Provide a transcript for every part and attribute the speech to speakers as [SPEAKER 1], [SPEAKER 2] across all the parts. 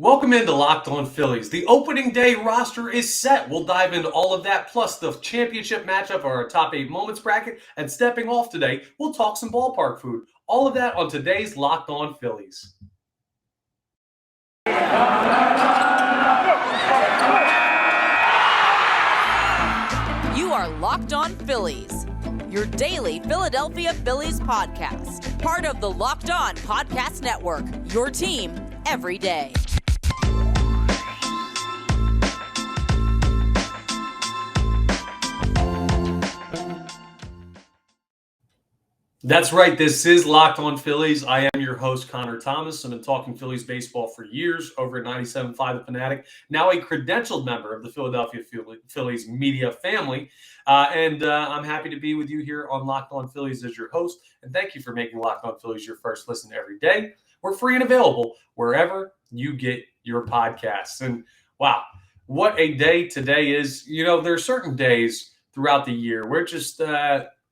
[SPEAKER 1] Welcome into Locked On Phillies. The opening day roster is set. We'll dive into all of that, plus the championship matchup of our top 8 moments bracket. And stepping off today, we'll talk some ballpark food. All of that on today's Locked On Phillies.
[SPEAKER 2] You are Locked On Phillies, your daily Philadelphia Phillies podcast. Part of the Locked On Podcast Network, your team every day.
[SPEAKER 1] That's right. This is Locked On Phillies. I am your host, Connor Thomas. I've been talking Phillies baseball for years over at 97.5 The Fanatic, now a credentialed member of the Philadelphia Phillies media family. I'm happy to be with you here on Locked On Phillies as your host. And thank you for making Locked On Phillies your first listen every day. We're free and available wherever you get your podcasts. And wow, what a day today is. You know, there are certain days throughout the year where just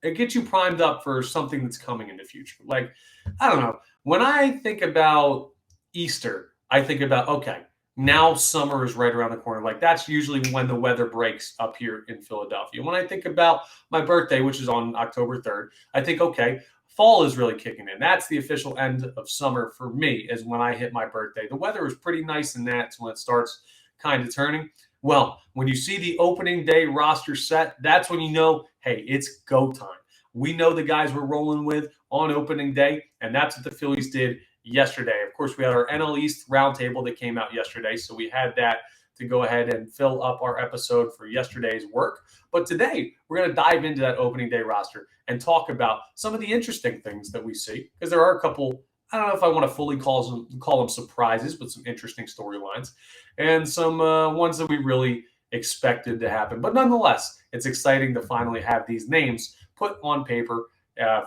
[SPEAKER 1] it gets you primed up for something that's coming in the future. Like, I don't know. When I think about Easter, I think about, okay, now summer is right around the corner. Like, that's usually when the weather breaks up here in Philadelphia. When I think about my birthday, which is on October 3rd, I think, okay, fall is really kicking in. That's the official end of summer for me, is when I hit my birthday. The weather is pretty nice, and that's when it starts kind of turning. Well, when you see the opening day roster set, that's when you know, hey, it's go time. We know the guys we're rolling with on opening day, and that's what the Phillies did yesterday. Of course, we had our NL East roundtable that came out yesterday, so we had that to go ahead and fill up our episode for yesterday's work. But today, we're going to dive into that opening day roster and talk about some of the interesting things that we see, because there are a couple, I don't know if I want to fully call them surprises, but some interesting storylines and some ones that we really expected to happen. But nonetheless, it's exciting to finally have these names put on paper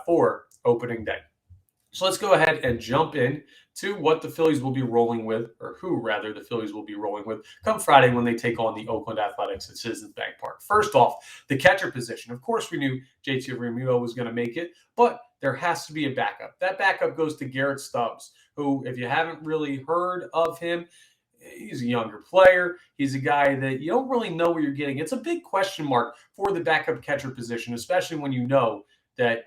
[SPEAKER 1] for opening day. So let's go ahead and jump in to what the Phillies will be rolling with, or who rather the Phillies will be rolling with come Friday when they take on the Oakland Athletics at Citizens Bank Park. First off, the catcher position. Of course, we knew JT Realmuto was going to make it, but there has to be a backup. That backup goes to Garrett Stubbs, who, if you haven't really heard of him, he's a younger player. He's a guy that you don't really know what you're getting. It's a big question mark for the backup catcher position, especially when you know that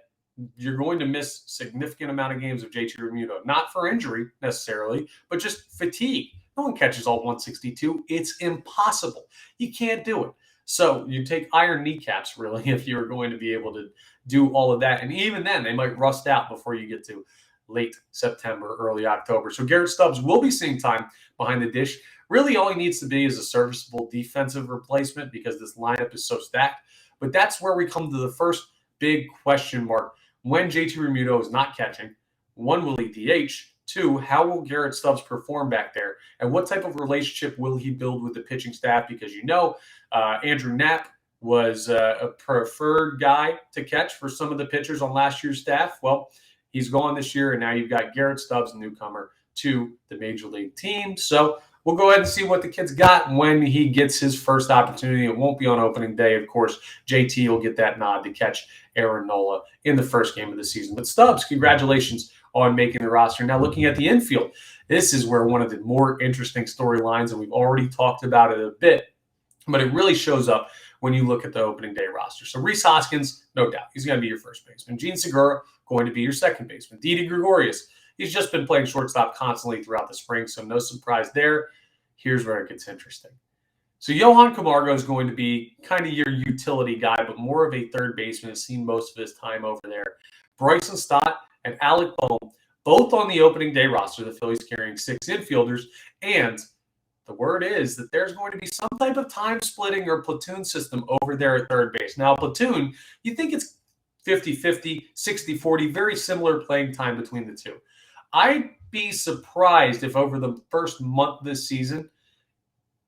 [SPEAKER 1] you're going to miss significant amount of games of JT Realmuto. Not for injury necessarily, but just fatigue. No one catches all 162. It's impossible. You can't do it. So you take iron kneecaps, really, if you're going to be able to do all of that. And even then, they might rust out before you get to late September, early October. So Garrett Stubbs will be seeing time behind the dish. Really, all he needs to be is a serviceable defensive replacement because this lineup is so stacked. But that's where we come to the first big question mark. When JT Realmuto is not catching, one, will he DH? Two, how will Garrett Stubbs perform back there? And what type of relationship will he build with the pitching staff? Because you know, Andrew Knapp was a preferred guy to catch for some of the pitchers on last year's staff. Well, he's gone this year, and now you've got Garrett Stubbs, a newcomer to the Major League team. So we'll go ahead and see what the kid's got when he gets his first opportunity. It won't be on opening day. Of course, JT will get that nod to catch Aaron Nola in the first game of the season. But Stubbs, congratulations on making the roster. Now, looking at the infield, this is where one of the more interesting storylines, and we've already talked about it a bit, but it really shows up when you look at the opening day roster. So Rhys Hoskins, no doubt, he's going to be your first baseman. Gene Segura, going to be your second baseman. Didi Gregorius, he's just been playing shortstop constantly throughout the spring, so no surprise there. Here's where it gets interesting. So Johan Camargo is going to be kind of your utility guy, but more of a third baseman, has seen most of his time over there. Bryson Stott and Alec Bohm, both on the opening day roster. The Phillies carrying 6 infielders, and the word is that there's going to be some type of time splitting or platoon system over there at third base. Now, platoon, you think it's 50-50, 60-40, very similar playing time between the two. I'd be surprised if over the first month this season,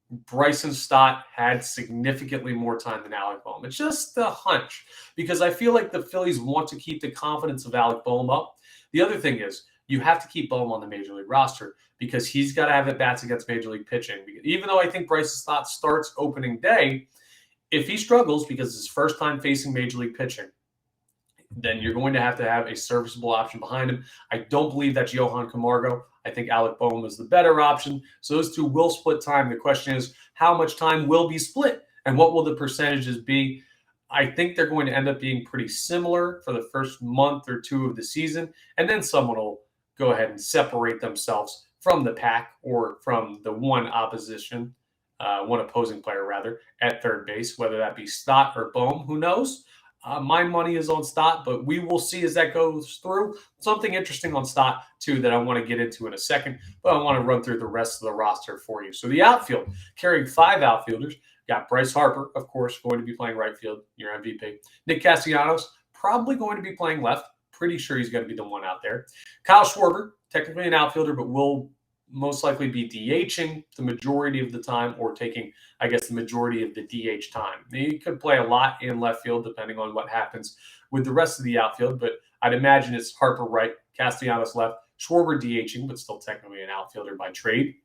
[SPEAKER 1] Bryson Stott had significantly more time than Alec Bohm. It's just a hunch, because I feel like the Phillies want to keep the confidence of Alec Bohm up. The other thing is, you have to keep Bohm on the Major League roster because he's got to have at-bats against Major League pitching. Even though I think Bryson Stott starts opening day, if he struggles because it's his first time facing Major League pitching, then you're going to have a serviceable option behind him. I don't believe that's Johan Camargo. I think Alec Bohm is the better option. So those two will split time. The question is, how much time will be split and what will the percentages be? I think they're going to end up being pretty similar for the first month or two of the season. And then someone will go ahead and separate themselves from the pack or from the one opposing player rather, at third base, whether that be Stott or Bohm, who knows? My money is on Stott, but we will see as that goes through. Something interesting on Stott, too, that I want to get into in a second, but I want to run through the rest of the roster for you. So the outfield, carrying 5 outfielders, got Bryce Harper, of course, going to be playing right field, your MVP. Nick Castellanos, probably going to be playing left. Pretty sure he's going to be the one out there. Kyle Schwarber, technically an outfielder, but will most likely be DHing the majority of the time or taking, I guess, the majority of the DH time. He could play a lot in left field depending on what happens with the rest of the outfield, but I'd imagine it's Harper right, Castellanos left, Schwarber DHing, but still technically an outfielder by trade.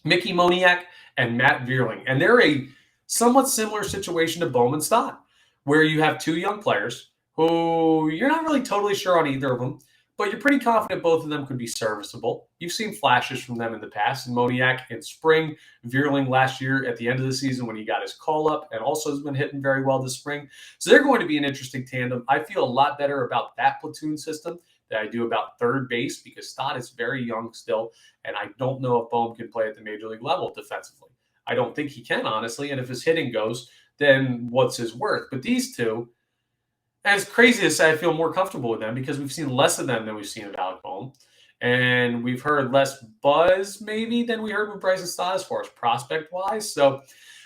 [SPEAKER 1] Mickey Moniak and Matt Vierling. And they're a somewhat similar situation to Bohm and Stott, where you have 2 young players who you're not really totally sure on either of them, but you're pretty confident both of them could be serviceable. You've seen flashes from them in the past. Moniak in spring, Vierling last year at the end of the season when he got his call-up, and also has been hitting very well this spring. So they're going to be an interesting tandem. I feel a lot better about that platoon system than I do about third base because Stott is very young still, and I don't know if Bohm can play at the major league level defensively. I don't think he can, honestly, and if his hitting goes, then what's his worth? But these two, as crazy as I feel more comfortable with them because we've seen less of them than we've seen of Alec Bohm. And we've heard less buzz maybe than we heard with Bryson Stott as far as prospect-wise. So,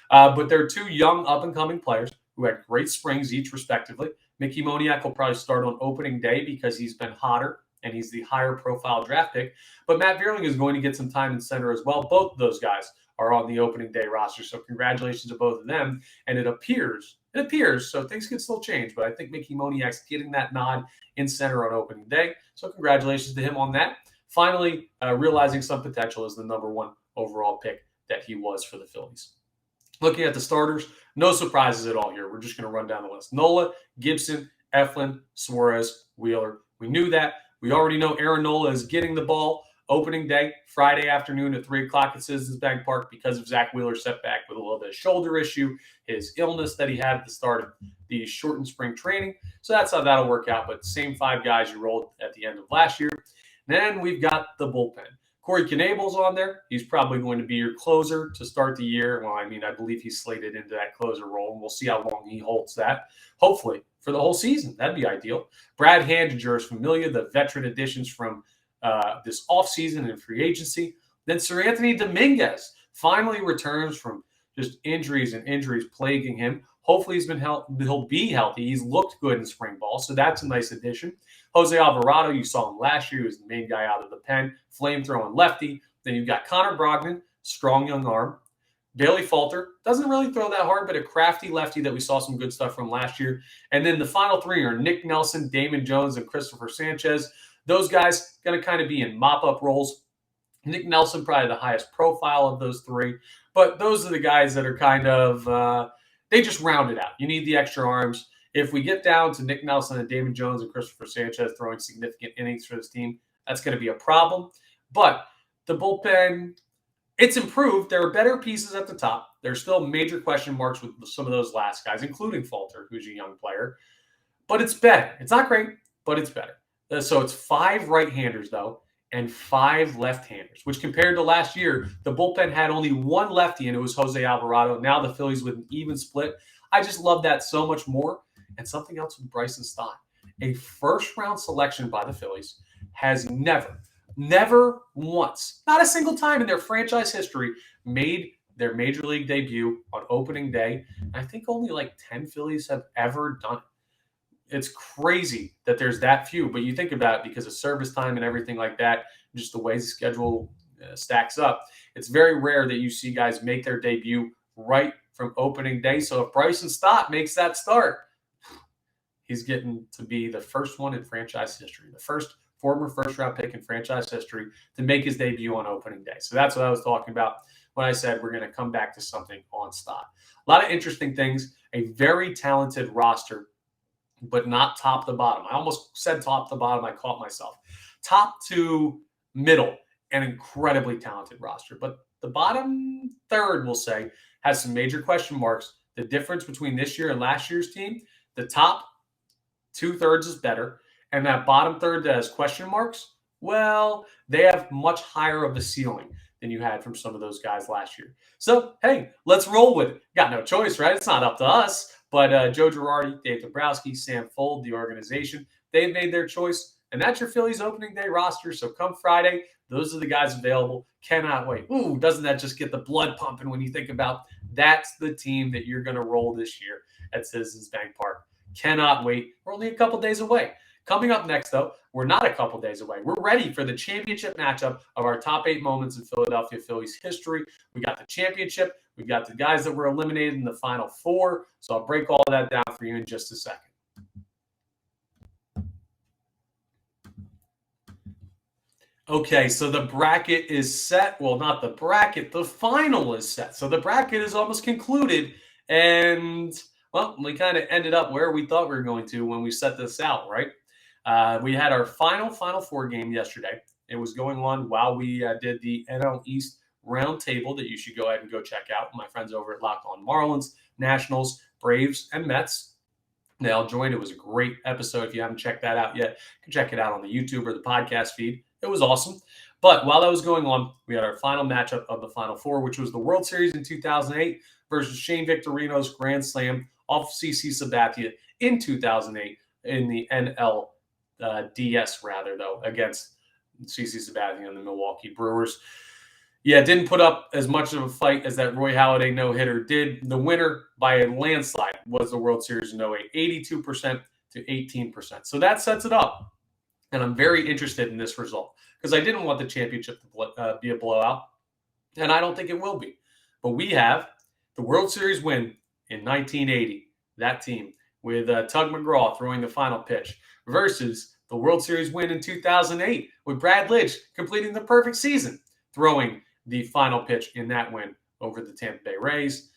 [SPEAKER 1] but they're 2 young up-and-coming players who had great springs each respectively. Mickey Moniak will probably start on opening day because he's been hotter and he's the higher profile draft pick. But Matt Vierling is going to get some time in center as well. Both of those guys are on the opening day roster. So congratulations to both of them. And it appears, so things can still change, but I think Mickey Moniak's getting that nod in center on opening day. So congratulations to him on that. Finally, realizing some potential as the number 1 overall pick that he was for the Phillies. Looking at the starters, no surprises at all here. We're just going to run down the list. Nola, Gibson, Eflin, Suarez, Wheeler. We knew that. We already know Aaron Nola is getting the ball opening day, Friday afternoon at 3 o'clock at Citizens Bank Park because of Zach Wheeler's setback with a little bit of shoulder issue, his illness that he had at the start of the shortened spring training. So that's how that'll work out. But same 5 guys you rolled at the end of last year. Then we've got the bullpen. Corey Knebel's on there. He's probably going to be your closer to start the year. Well, I mean, I believe he's slated into that closer role, and we'll see how long he holds that. Hopefully for the whole season. That'd be ideal. Brad Handinger is familiar, the veteran additions from this offseason and free agency. Then Sir Anthony Dominguez finally returns from just injuries plaguing him. Hopefully he'll be healthy. He's looked good in spring ball, so that's a nice addition. Jose Alvarado, you saw him last year. He was the main guy out of the pen, flame-throwing lefty. Then you've got Connor Brogdon, strong young arm. Bailey Falter, doesn't really throw that hard, but a crafty lefty that we saw some good stuff from last year. And then the final 3 are Nick Nelson, Damon Jones, and Christopher Sanchez. Those guys going to kind of be in mop-up roles. Nick Nelson, probably the highest profile of those 3. But those are the guys that are kind of, they just round it out. You need the extra arms. If we get down to Nick Nelson and Damon Jones and Christopher Sanchez throwing significant innings for this team, that's going to be a problem. But the bullpen, it's improved. There are better pieces at the top. There's still major question marks with some of those last guys, including Falter, who's a young player. But it's better. It's not great, but it's better. So it's 5 right-handers, though, and 5 left-handers, which compared to last year, the bullpen had only 1 lefty, and it was Jose Alvarado. Now the Phillies with an even split. I just love that so much more. And something else with Bryson Stott. A first-round selection by the Phillies has never once, not a single time in their franchise history, made their major league debut on opening day. I think only like 10 Phillies have ever done it. It's crazy that there's that few, but you think about it because of service time and everything like that, just the way the schedule stacks up, it's very rare that you see guys make their debut right from opening day. So if Bryson Stott makes that start, he's getting to be the first one in franchise history, the first former first-round pick in franchise history to make his debut on opening day. So that's what I was talking about when I said we're going to come back to something on Stott. A lot of interesting things, a very talented roster, but not top to bottom. I almost said top to bottom. I caught myself. Top to middle an incredibly talented roster. But the bottom third, we'll say, has some major question marks. The difference between this year and last year's team, the top 2/3 is better. And that bottom third that has question marks, well, they have much higher of a ceiling than you had from some of those guys last year. So, hey, let's roll with it. Got no choice, right? It's not up to us. But Joe Girardi, Dave Dombrowski, Sam Fold, the organization, they've made their choice. And that's your Phillies opening day roster. So come Friday, those are the guys available. Cannot wait. Ooh, doesn't that just get the blood pumping when you think about that's the team that you're going to roll this year at Citizens Bank Park. Cannot wait. We're only a couple days away. Coming up next, though, we're not a couple days away. We're ready for the championship matchup of our top 8 moments in Philadelphia Phillies history. We got the championship. We've got the guys that were eliminated in the Final Four. So I'll break all that down for you in just a second. Okay, so the bracket is set. Well, not the bracket. The final is set. So the bracket is almost concluded. And, well, we kind of ended up where we thought we were going to when we set this out, right? We had our Final Four game yesterday. It was going on while we did the NL East roundtable that you should go ahead and go check out. My friends over at Locked On Marlins, Nationals, Braves, and Mets. They all joined. It was a great episode. If you haven't checked that out yet, you can check it out on the YouTube or the podcast feed. It was awesome. But while that was going on, we had our final matchup of the Final Four, which was the World Series in 2008 versus Shane Victorino's Grand Slam off CC Sabathia in 2008 in the NLDS, against CC Sabathia and the Milwaukee Brewers. Yeah, didn't put up as much of a fight as that Roy Halladay no-hitter did. The winner by a landslide was the World Series in 08, 82% to 18%. So that sets it up. And I'm very interested in this result because I didn't want the championship to be a blowout, and I don't think it will be. But we have the World Series win in 1980, that team, with Tug McGraw throwing the final pitch, versus the World Series win in 2008 with Brad Lidge completing the perfect season, throwing the final pitch in that win over the Tampa Bay Rays.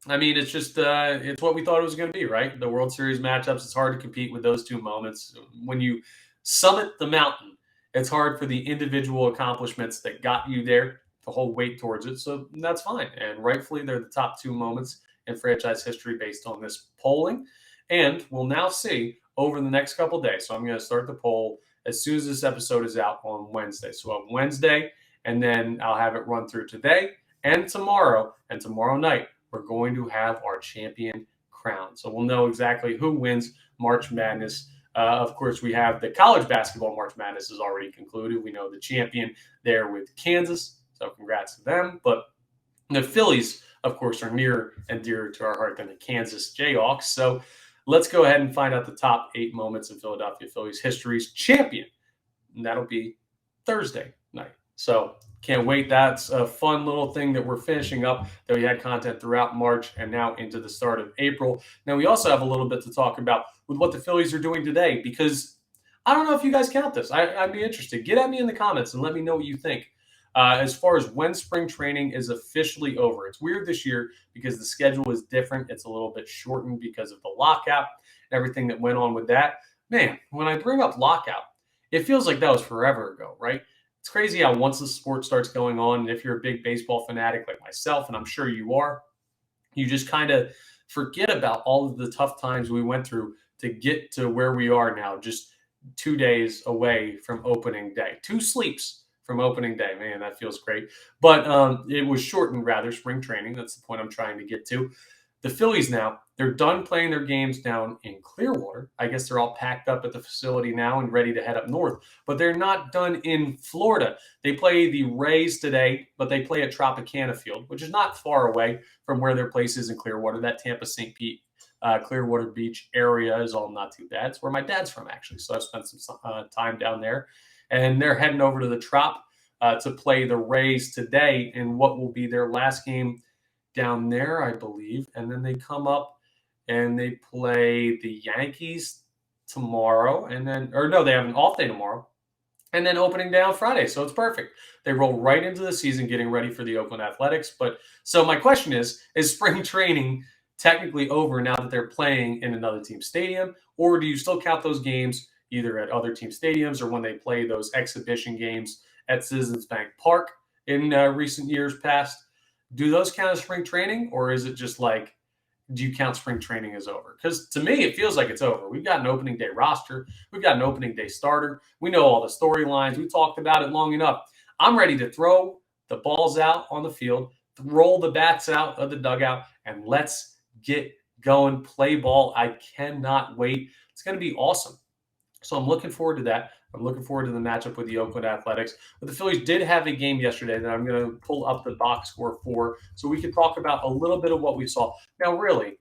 [SPEAKER 1] I mean, it's just it's what we thought it was going to be, right? The World Series matchups, it's hard to compete with those two moments. When you summit the mountain, it's hard for the individual accomplishments that got you there to hold weight towards it. So that's fine. And rightfully, they're the top 2 moments in franchise history based on this polling. And we'll now see over the next couple of days. So I'm going to start the poll as soon as this episode is out on Wednesday. So on Wednesday, and then I'll have it run through today and tomorrow night. We're going to have our champion crowned. So we'll know exactly who wins March Madness. Of course, we have the college basketball March Madness is already concluded. We know the champion there with Kansas, so congrats to them. But the Phillies, of course, are nearer and dearer to our heart than the Kansas Jayhawks. So let's go ahead and find out the top 8 moments in Philadelphia Phillies history's champion. And that'll be Thursday night. So can't wait. That's a fun little thing that we're finishing up, that we had content throughout March and now into the start of April. Now, we also have a little bit to talk about with what the Phillies are doing today, because I don't know if you guys count this. I'd be interested. Get at me in the comments and let me know what you think. As far as when spring training is officially over. It's weird this year because the schedule is different. It's a little bit shortened because of the lockout and everything that went on with that. Man, when I bring up lockout, it feels like that was forever ago, right? It's crazy how once the sport starts going on, and if you're a big baseball fanatic like myself, and I'm sure you are, you just kind of forget about all of the tough times we went through to get to where we are now, just 2 days away from opening day. 2 sleeps from opening day. Man, that feels great. But it was shortened, rather, spring training. That's the point I'm trying to get to. The Phillies now, they're done playing their games down in Clearwater. I guess they're all packed up at the facility now and ready to head up north. But they're not done in Florida. They play the Rays today, but they play at Tropicana Field, which is not far away from where their place is in Clearwater. That Tampa St. Pete, Clearwater Beach area is all not too bad. It's where my dad's from, actually. So I've spent some time down there. And they're heading over to the Trop to play the Rays today in what will be their last game down there, I believe. And then they come up and they play the Yankees tomorrow. And then, or no, they have an off day tomorrow. And then opening day on Friday. So it's perfect. They roll right into the season getting ready for the Oakland Athletics. But so my question is spring training technically over now that they're playing in another team stadium? Or do you still count those games either at other team stadiums or when they play those exhibition games at Citizens Bank Park in recent years past. Do those count as spring training, or is it just like, do you count spring training as over? Because to me, it feels like it's over. We've got an opening day roster. We've got an opening day starter. We know all the storylines. We talked about it long enough. I'm ready to throw the balls out on the field, roll the bats out of the dugout, and let's get going, play ball. I cannot wait. It's going to be awesome. So I'm looking forward to that. I'm looking forward to the matchup with the Oakland Athletics. But the Phillies did have a game yesterday that I'm going to pull up the box score for so we can talk about a little bit of what we saw. Now, really,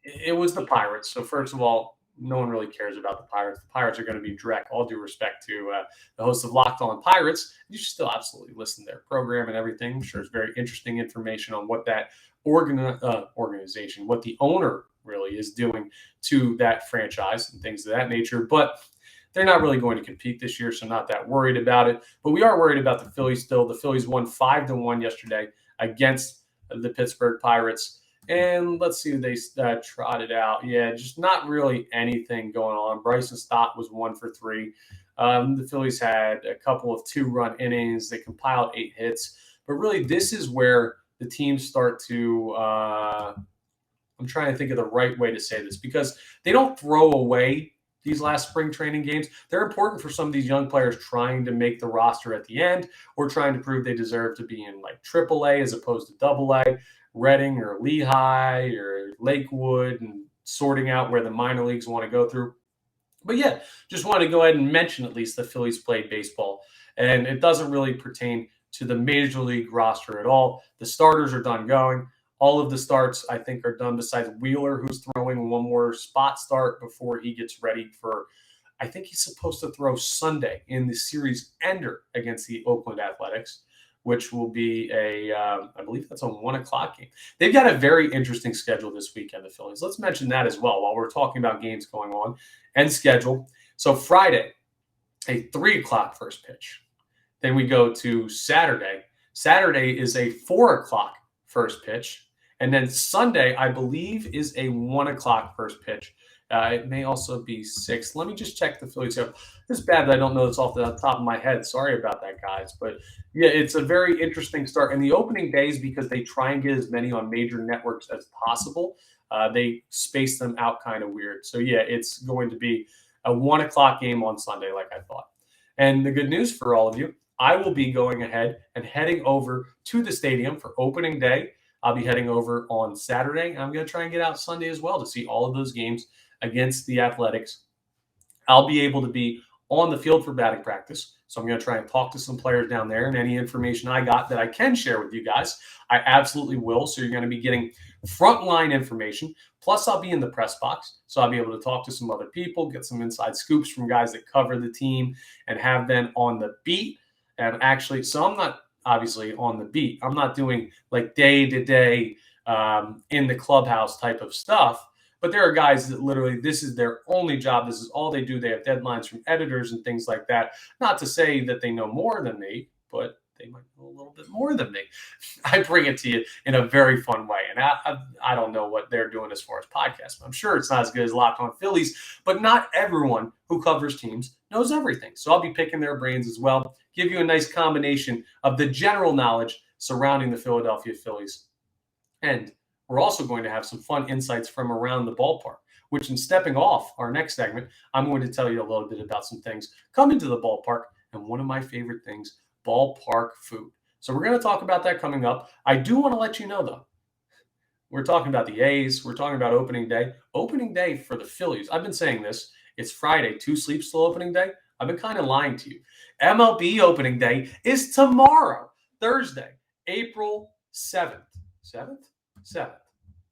[SPEAKER 1] it was the Pirates. So first of all, no one really cares about the Pirates. The Pirates are going to be direct. All due respect to the hosts of Locked On Pirates. You should still absolutely listen to their program and everything. I'm sure it's very interesting information on what that organization, what the owner really is doing to that franchise and things of that nature. But they're not really going to compete this year, so not that worried about it. But we are worried about the Phillies still. The Phillies won 5-1 yesterday against the Pittsburgh Pirates. And let's see who they trotted out. Yeah, just not really anything going on. Bryson Stott was 1 for 3. The Phillies had a couple of 2-run innings. They compiled 8 hits. But really, this is where the teams start to I'm trying to think of the right way to say this, because they don't throw away these last spring training games. They're important for some of these young players trying to make the roster at the end or trying to prove they deserve to be in like AAA as opposed to AA, Reading or Lehigh or Lakewood, and sorting out where the minor leagues want to go through. But yeah, just wanted to go ahead and mention at least the Phillies played baseball. And it doesn't really pertain to the major league roster at all. The starters are done going. All of the starts, I think, are done besides Wheeler, who's throwing one more spot start before he gets ready for, I think he's supposed to throw Sunday in the series ender against the Oakland Athletics, which will be I believe that's a 1 o'clock game. They've got a very interesting schedule this weekend, the Phillies. Let's mention that as well while we're talking about games going on and schedule. So Friday, a 3 o'clock first pitch. Then we go to Saturday. Saturday is a 4 o'clock first pitch. And then Sunday, I believe, is a 1 o'clock first pitch. It may also be 6. Let me just check the Phillies here. It's bad that I don't know this off the top of my head. Sorry about that, guys. But yeah, it's a very interesting start. And the opening days, because they try and get as many on major networks as possible, they space them out kind of weird. So yeah, it's going to be a 1 o'clock game on Sunday, like I thought. And the good news for all of you, I will be going ahead and heading over to the stadium for opening day. I'll be heading over on Saturday. I'm going to try and get out Sunday as well to see all of those games against the Athletics. I'll be able to be on the field for batting practice. So I'm going to try and talk to some players down there, and any information I got that I can share with you guys, I absolutely will. So you're going to be getting frontline information. Plus, I'll be in the press box. So I'll be able to talk to some other people, get some inside scoops from guys that cover the team and have them on the beat. And actually, so I'm not obviously on the beat. I'm not doing like day-to-day in the clubhouse type of stuff. But there are guys that literally this is their only job. This is all they do. They have deadlines from editors and things like that. Not to say that they know more than me, but they might know a little bit more than me. I bring it to you in a very fun way. And I don't know what they're doing as far as podcasts. I'm sure it's not as good as Locked On Phillies, but not everyone who covers teams knows everything. So I'll be picking their brains as well, give you a nice combination of the general knowledge surrounding the Philadelphia Phillies. And we're also going to have some fun insights from around the ballpark, which in stepping off our next segment, I'm going to tell you a little bit about some things coming to the ballpark and one of my favorite things, ballpark food. So we're going to talk about that coming up. I do want to let you know, though, we're talking about the A's. We're talking about opening day. Opening day for the Phillies. I've been saying this. It's Friday. 2 sleeps till opening day. I've been kind of lying to you. MLB opening day is tomorrow, Thursday, April 7th. 7th?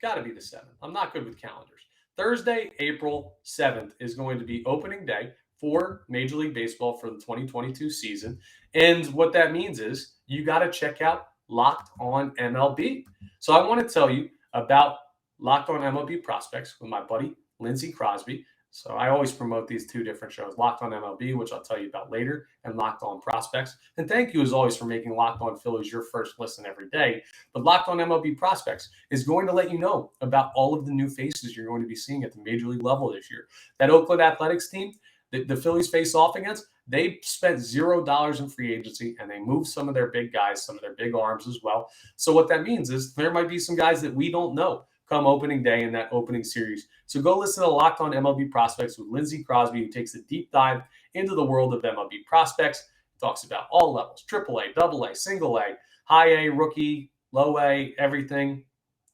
[SPEAKER 1] Got to be the 7th. I'm not good with calendars. Thursday, April 7th is going to be opening day for Major League Baseball for the 2022 season. And what that means is you got to check out Locked On MLB. So I want to tell you about Locked On MLB Prospects with my buddy, Lindsey Crosby. So I always promote these 2 different shows, Locked On MLB, which I'll tell you about later, and Locked On Prospects. And thank you, as always, for making Locked On Phillies your first listen every day. But Locked On MLB Prospects is going to let you know about all of the new faces you're going to be seeing at the Major League level this year. That Oakland Athletics team, the Phillies face off against, they spent $0 in free agency, and they moved some of their big guys, some of their big arms as well. So what that means is there might be some guys that we don't know come opening day in that opening series. So go listen to Locked On MLB Prospects with Lindsey Crosby, who takes a deep dive into the world of MLB prospects. He talks about all levels, AAA, AA, single A, high A, rookie, low A, everything.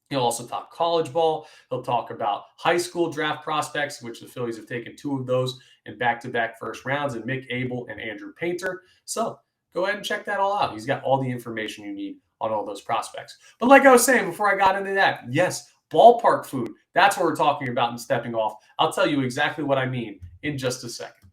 [SPEAKER 1] He'll also talk college ball. He'll talk about high school draft prospects, which the Phillies have taken 2 of those in back-to-back first rounds, and Mick Abel and Andrew Painter. So go ahead and check that all out. He's got all the information you need on all those prospects. But like I was saying before I got into that, yes, ballpark food. That's what we're talking about in Stepping Off. I'll tell you exactly what I mean in just a second.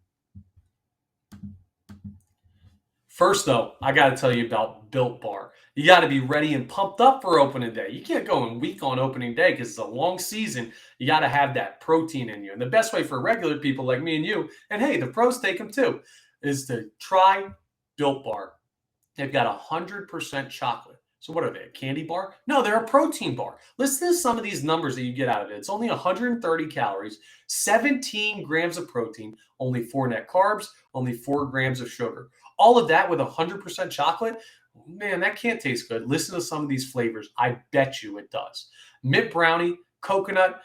[SPEAKER 1] First, though, I got to tell you about Built Bar. You got to be ready and pumped up for opening day. You can't go in weak on opening day because it's a long season. You got to have that protein in you. And the best way for regular people like me and you, and hey, the pros take them too, is to try Built Bar. They've got 100% chocolate. So what are they, a candy bar? No, they're a protein bar. Listen to some of these numbers that you get out of it. It's only 130 calories, 17 grams of protein, only 4 net carbs, only 4 grams of sugar. All of that with 100% chocolate? Man, that can't taste good. Listen to some of these flavors. I bet you it does. Mint brownie, coconut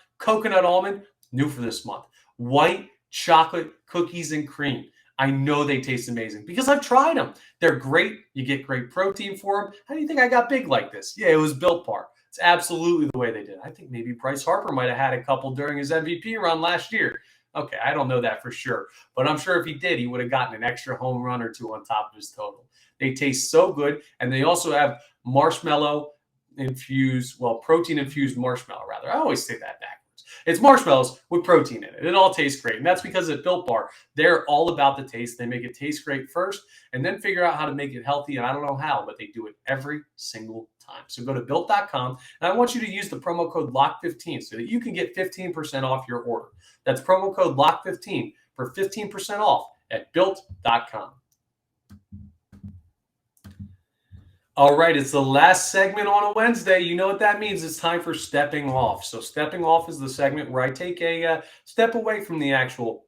[SPEAKER 1] almond, new for this month. White chocolate cookies and cream. I know they taste amazing because I've tried them. They're great. You get great protein for them. How do you think I got big like this? Yeah, it was Built Bar. It's absolutely the way they did. I think maybe Bryce Harper might have had a couple during his MVP run last year. Okay, I don't know that for sure, but I'm sure if he did, he would have gotten an extra home run or 2 on top of his total. They taste so good, and they also have protein-infused marshmallow, rather. I always say that backwards. It's marshmallows with protein in it. It all tastes great, and that's because at Built Bar, they're all about the taste. They make it taste great first, and then figure out how to make it healthy, and I don't know how, but they do it every single time. So go to Built.com, and I want you to use the promo code LOCK15 so that you can get 15% off your order. That's promo code LOCK15 for 15% off at Built.com. All right, it's the last segment on a Wednesday. You know what that means. It's time for Stepping Off. So Stepping Off is the segment where I take a step away from the actual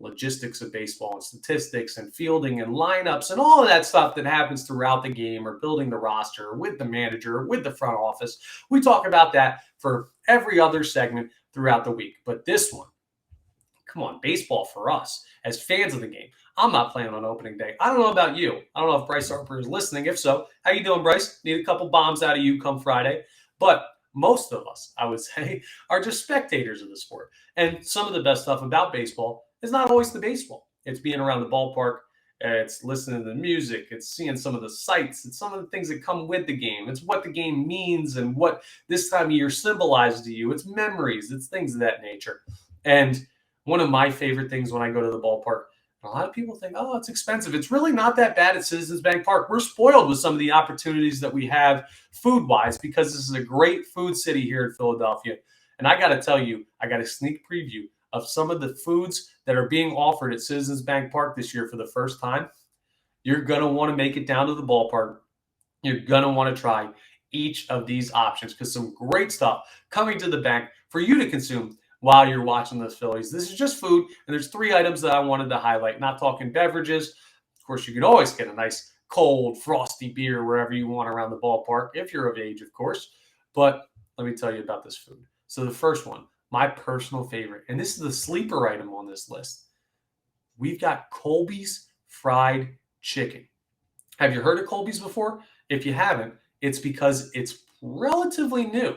[SPEAKER 1] logistics of baseball and statistics and fielding and lineups and all of that stuff that happens throughout the game or building the roster or with the manager or with the front office. We talk about that for every other segment throughout the week. But this one, come on, baseball for us as fans of the game. I'm not playing on opening day. I don't know about you. I don't know if Bryce Harper is listening. If so, how you doing, Bryce? Need a couple bombs out of you come Friday. But most of us, I would say, are just spectators of the sport. And some of the best stuff about baseball is not always the baseball. It's being around the ballpark. It's listening to the music. It's seeing some of the sights. It's some of the things that come with the game. It's what the game means and what this time of year symbolizes to you. It's memories. It's things of that nature. And one of my favorite things when I go to the ballpark, a lot of people think, oh, it's expensive. It's really not that bad at Citizens Bank Park. We're spoiled with some of the opportunities that we have food-wise because this is a great food city here in Philadelphia. And I got to tell you, I got a sneak preview of some of the foods that are being offered at Citizens Bank Park this year for the first time. You're going to want to make it down to the ballpark. You're going to want to try each of these options because some great stuff coming to the bank for you to consume while you're watching the Phillies. This is just food, and there's 3 items that I wanted to highlight. Not talking beverages. Of course, you can always get a nice cold, frosty beer wherever you want around the ballpark, if you're of age, of course. But let me tell you about this food. So the first one, my personal favorite, and this is the sleeper item on this list. We've got Colby's fried chicken. Have you heard of Colby's before? If you haven't, it's because it's relatively new.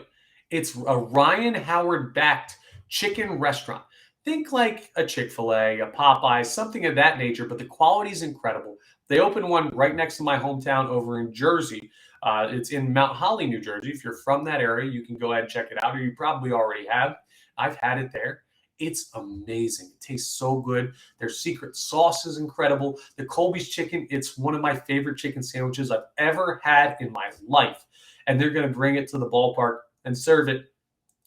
[SPEAKER 1] It's a Ryan Howard-backed chicken restaurant. Think like a Chick-fil-A, a Popeyes, something of that nature, but the quality is incredible. They opened one right next to my hometown over in Jersey. It's in Mount Holly, New Jersey. If you're from that area, you can go ahead and check it out, or you probably already have. I've had it there. It's amazing. It tastes so good. Their secret sauce is incredible. The Colby's chicken, it's one of my favorite chicken sandwiches I've ever had in my life. And they're going to bring it to the ballpark and serve it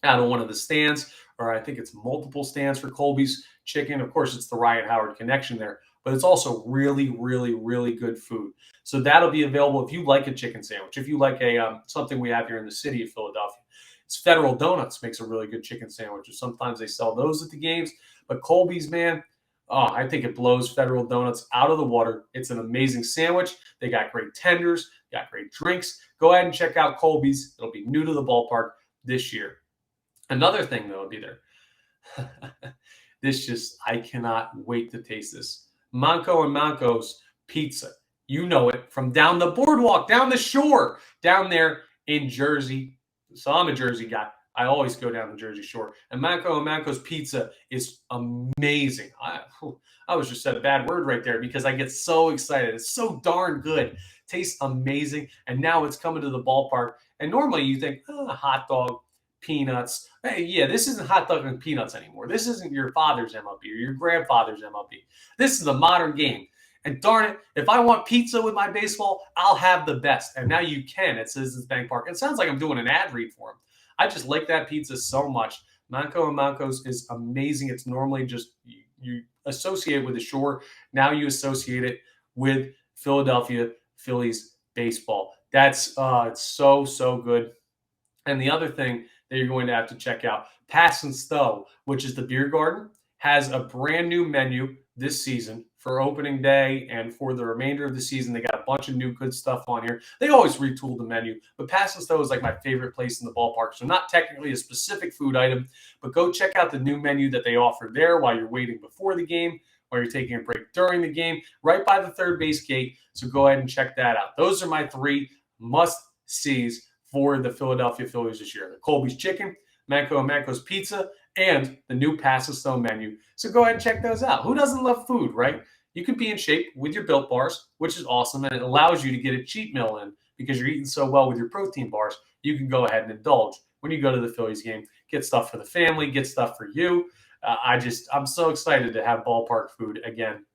[SPEAKER 1] out of one of the stands, or I think it's multiple stands for Colby's chicken. Of course, it's the Ryan Howard connection there, but it's also really, really, really good food. So that'll be available if you like a chicken sandwich, if you like something we have here in the city of Philadelphia. It's Federal Donuts makes a really good chicken sandwich. Sometimes they sell those at the games, but Colby's, man, Oh, I think it blows Federal Donuts out of the water. It's an amazing sandwich. They got great tenders, got great drinks. Go ahead and check out Colby's. It'll be new to the ballpark this year. Another thing that'll be there. I cannot wait to taste this. Manco and Manco's pizza. You know it from down the boardwalk, down the shore, down there in Jersey. So I'm a Jersey guy. I always go down the Jersey Shore. And Manco's pizza is amazing. I was just said a bad word right there because I get so excited. It's so darn good. Tastes amazing. And now it's coming to the ballpark. And normally you think, hot dog, peanuts. Hey, yeah, this isn't hot dog and peanuts anymore. This isn't your father's MLB or your grandfather's MLB. This is the modern game. And darn it, if I want pizza with my baseball, I'll have the best. And now you can at Citizens Bank Park. It sounds like I'm doing an ad read for them. I just like that pizza so much. Manco and Manco's is amazing. It's normally just you associate it with the shore. Now you associate it with Philadelphia Phillies baseball. That's it's so good. And the other thing that you're going to have to check out, Pass and Stow, which is the beer garden, has a brand new menu this season for opening day and for the remainder of the season. They got a bunch of new good stuff on here. They always retool the menu, but Pass and Stow is like my favorite place in the ballpark. So not technically a specific food item, but go check out the new menu that they offer there while you're waiting before the game, while you're taking a break during the game, right by the third base gate. So go ahead and check that out. Those are my 3 must-sees for the Philadelphia Phillies this year. The Colby's Chicken, Manco and Manco's Pizza, and the new Pass and Stow menu. So go ahead and check those out. Who doesn't love food, right? You can be in shape with your Built Bars, which is awesome, and it allows you to get a cheat meal in because you're eating so well with your protein bars. You can go ahead and indulge when you go to the Phillies game. Get stuff for the family, get stuff for you. I'm so excited to have ballpark food again.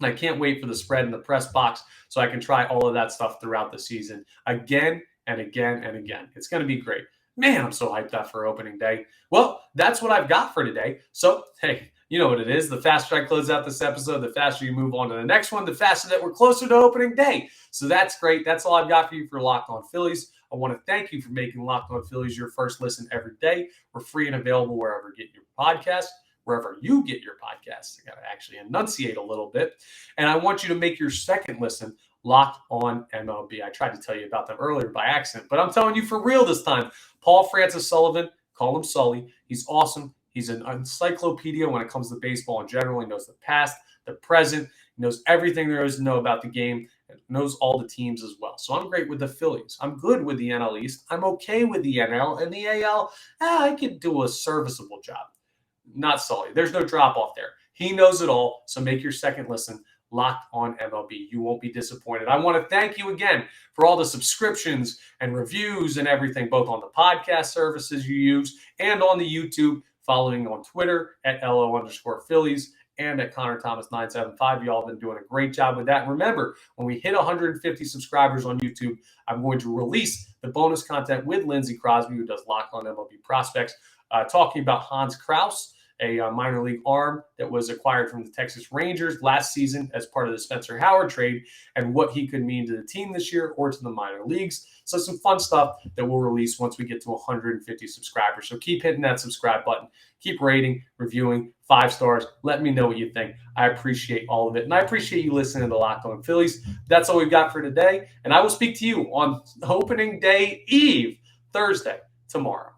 [SPEAKER 1] And I can't wait for the spread in the press box so I can try all of that stuff throughout the season again and again and again. It's going to be great. Man, I'm so hyped up for opening day. Well, that's what I've got for today. So, hey, you know what it is. The faster I close out this episode, the faster you move on to the next one, the faster that we're closer to opening day. So that's great. That's all I've got for you for Locked On Phillies. I want to thank you for making Locked On Phillies your first listen every day. We're free and available wherever you get your podcast. Wherever you get your podcasts. I got to actually enunciate a little bit. And I want you to make your second listen Locked On MLB. I tried to tell you about them earlier by accident, but I'm telling you for real this time. Paul Francis Sullivan, call him Sully. He's awesome. He's an encyclopedia when it comes to baseball in general. He knows the past, the present. He knows everything there is to know about the game. And knows all the teams as well. So I'm great with the Phillies. I'm good with the NL East. I'm okay with the NL. And the AL, I could do a serviceable job. Not Sully. There's no drop off there. He knows it all. So make your second listen Locked On MLB. You won't be disappointed. I want to thank you again for all the subscriptions and reviews and everything, both on the podcast services you use and on the YouTube, following on Twitter at LO_Phillies and at Connor Thomas 975. Y'all have been doing a great job with that. And remember, when we hit 150 subscribers on YouTube, I'm going to release the bonus content with Lindsey Crosby, who does Locked On MLB Prospects, talking about Hans Kraus, a minor league arm that was acquired from the Texas Rangers last season as part of the Spencer Howard trade, and what he could mean to the team this year or to the minor leagues. So some fun stuff that we'll release once we get to 150 subscribers. So keep hitting that subscribe button. Keep rating, reviewing, 5 stars. Let me know what you think. I appreciate all of it. And I appreciate you listening to Locked On Phillies. That's all we've got for today. And I will speak to you on opening day eve, Thursday, tomorrow.